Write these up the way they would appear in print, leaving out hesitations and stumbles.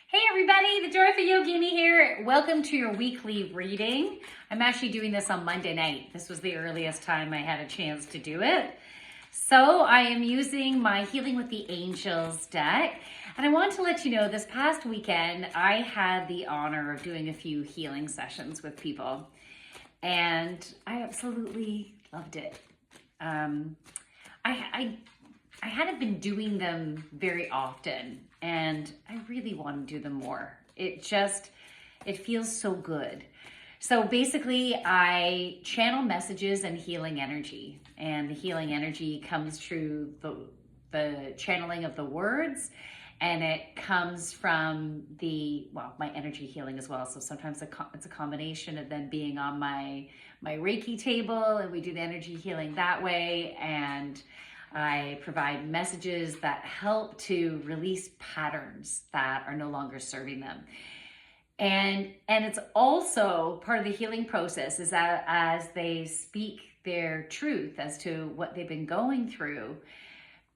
Hey everybody, the Joyful Yogini here. Welcome to your weekly reading. I'm actually doing this on Monday night. This was the earliest time I had a chance to do it. So I am using my Healing with the Angels deck. And I want to let you know this past weekend, I had the honor of doing a few healing sessions with people. And I absolutely loved it. I hadn't been doing them very often, and I really want to do them more. It feels so good. So basically, I channel messages and healing energy, and the healing energy comes through the channeling of the words, and it comes from my energy healing as well. So sometimes it's a combination of them being on my Reiki table, and we do the energy healing that way, and I provide messages that help to release patterns that are no longer serving them. And it's also part of the healing process is that as they speak their truth as to what they've been going through,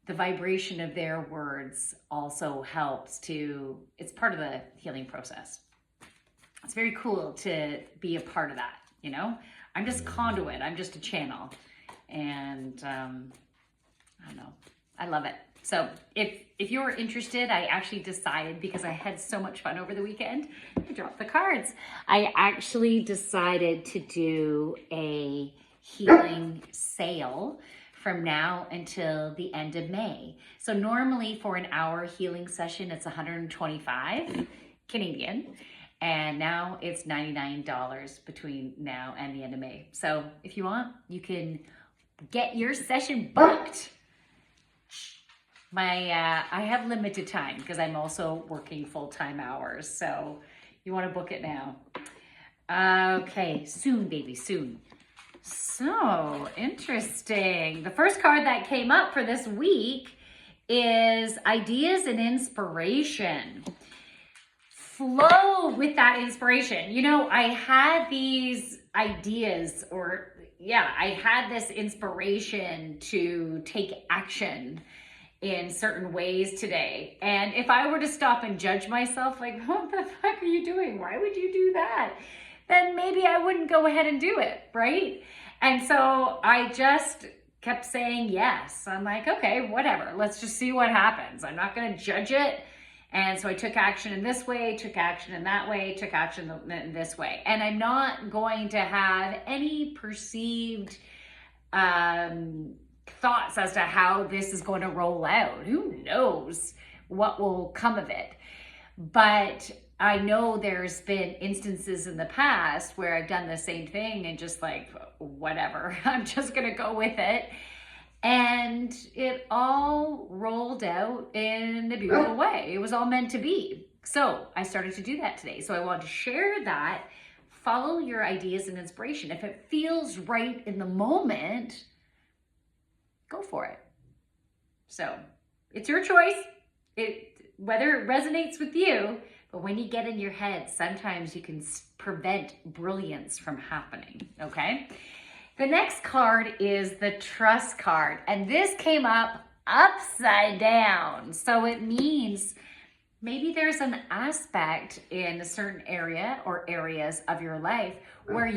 the vibration of their words also helps it's part of the healing process. It's very cool to be a part of that, you know? I'm just conduit, I'm just a channel. And I don't know. I love it. So if you're interested, I actually decided, because I had so much fun over the weekend, I dropped the cards. I actually decided to do a healing sale from now until the end of May. So normally for an hour healing session, it's $125 Canadian. And now it's $99 between now and the end of May. So if you want, you can get your session booked. I have limited time because I'm also working full-time hours. So you want to book it now. Okay, soon, baby, soon. So interesting. The first card that came up for this week is ideas and inspiration. Flow with that inspiration. You know, I had these ideas I had this inspiration to take action in certain ways today. And if I were to stop and judge myself, like, what the fuck are you doing? Why would you do that? Then maybe I wouldn't go ahead and do it, right? And so I just kept saying yes. I'm like, okay, whatever. Let's just see what happens. I'm not going to judge it. And so I took action in this way, took action in that way, took action in this way. And I'm not going to have any perceived thoughts as to how this is going to roll out. Who knows what will come of it? But I know there's been instances in the past where I've done the same thing and just like, whatever, I'm just going to go with it. And it all rolled out in a beautiful way. It was all meant to be. So I started to do that today. So I wanted to share that. Follow your ideas and inspiration. If it feels right in the moment, go for it. So it's your choice, whether it resonates with you, but when you get in your head, sometimes you can prevent brilliance from happening, okay? The next card is the trust card, and this came up upside down. So it means maybe there's an aspect in a certain area or areas of your life where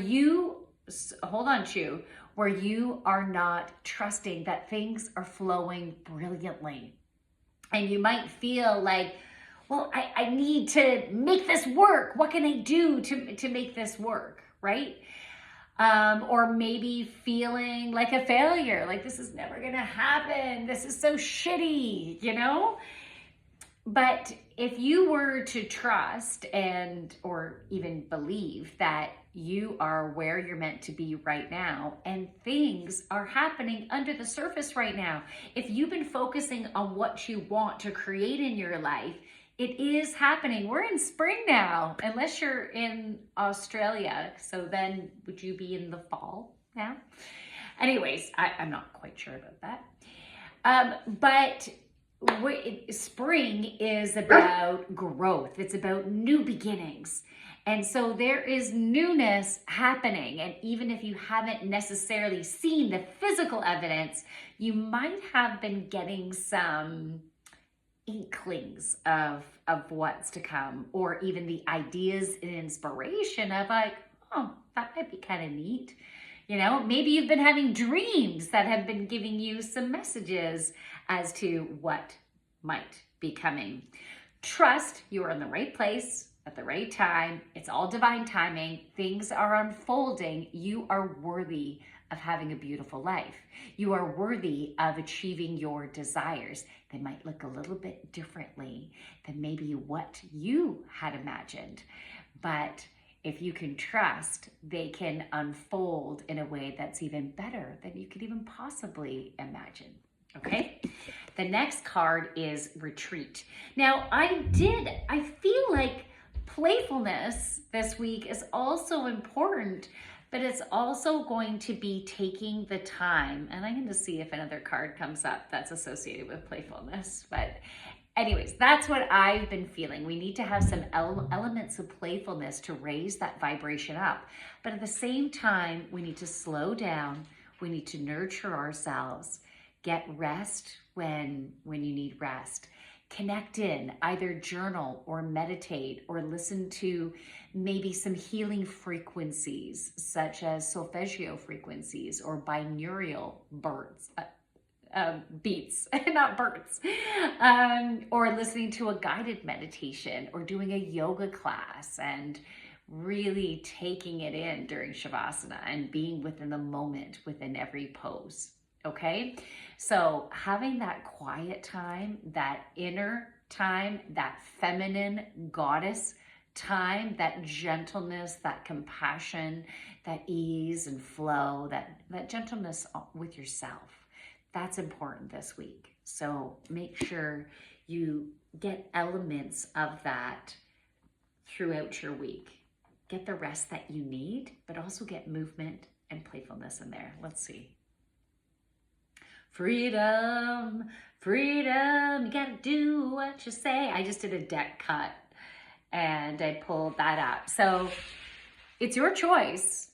where you are not trusting that things are flowing brilliantly. And you might feel like, well, I need to make this work. What can I do to make this work, right? Or maybe feeling like a failure, like this is never gonna happen. This is so shitty, you know? But if you were to trust or even believe that you are where you're meant to be right now, and things are happening under the surface right now, if you've been focusing on what you want to create in your life, it is happening. We're in spring now, unless you're in Australia. So then would you be in the fall now? Anyways, I'm not quite sure about that. But spring is about growth. It's about new beginnings. And so there is newness happening. And even if you haven't necessarily seen the physical evidence, you might have been getting some inklings of what's to come, or even the ideas and inspiration of like, oh, that might be kind of neat. You know, maybe you've been having dreams that have been giving you some messages as to what might be coming. Trust you are in the right place at the right time. It's all divine timing. Things are unfolding. You are worthy of having a beautiful life. You are worthy of achieving your desires. They might look a little bit differently than maybe what you had imagined, but if you can trust, they can unfold in a way that's even better than you could even possibly imagine. Okay? The next card is retreat. Now, I feel like playfulness this week is also important, but it's also going to be taking the time. And I'm going to see if another card comes up that's associated with playfulness. But anyways, that's what I've been feeling. We need to have some elements of playfulness to raise that vibration up. But at the same time, we need to slow down. We need to nurture ourselves. Get rest when you need rest. Connect in, either journal or meditate or listen to maybe some healing frequencies, such as solfeggio frequencies or binaural beats, not birds, or listening to a guided meditation or doing a yoga class and really taking it in during Shavasana and being within the moment within every pose. Okay, so having that quiet time, that inner time, that feminine goddess time, that gentleness, that compassion, that ease and flow, that gentleness with yourself, that's important this week. So make sure you get elements of that throughout your week. Get the rest that you need, but also get movement and playfulness in there. Let's see. Freedom, freedom, you gotta do what you say. I just did a deck cut and I pulled that up. So it's your choice.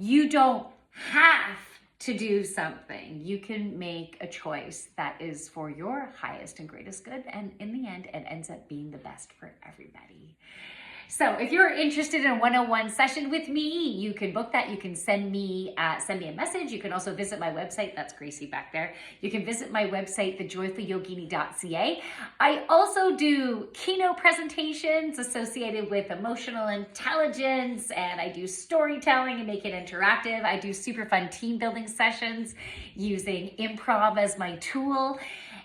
You don't have to do something. You can make a choice that is for your highest and greatest good. And in the end, it ends up being the best for everybody. So if you're interested in a one-on-one session with me, you can book that. You can send me a message. You can also visit my website. That's Gracie back there. You can visit my website, thejoyfulyogini.ca. I also do keynote presentations associated with emotional intelligence, and I do storytelling and make it interactive. I do super fun team building sessions using improv as my tool,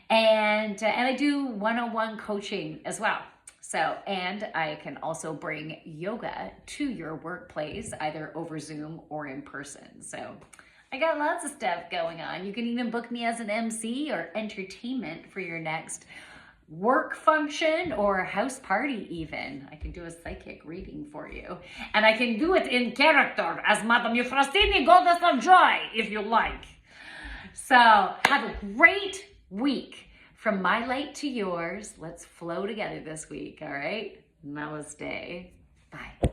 and I do one-on-one coaching as well. So, and I can also bring yoga to your workplace, either over Zoom or in person. So I got lots of stuff going on. You can even book me as an MC or entertainment for your next work function or house party even. I can do a psychic reading for you. And I can do it in character as Madame Euphrosyne, Goddess of Joy, if you like. So have a great week. From my light to yours, let's flow together this week, all right? Namaste. Bye.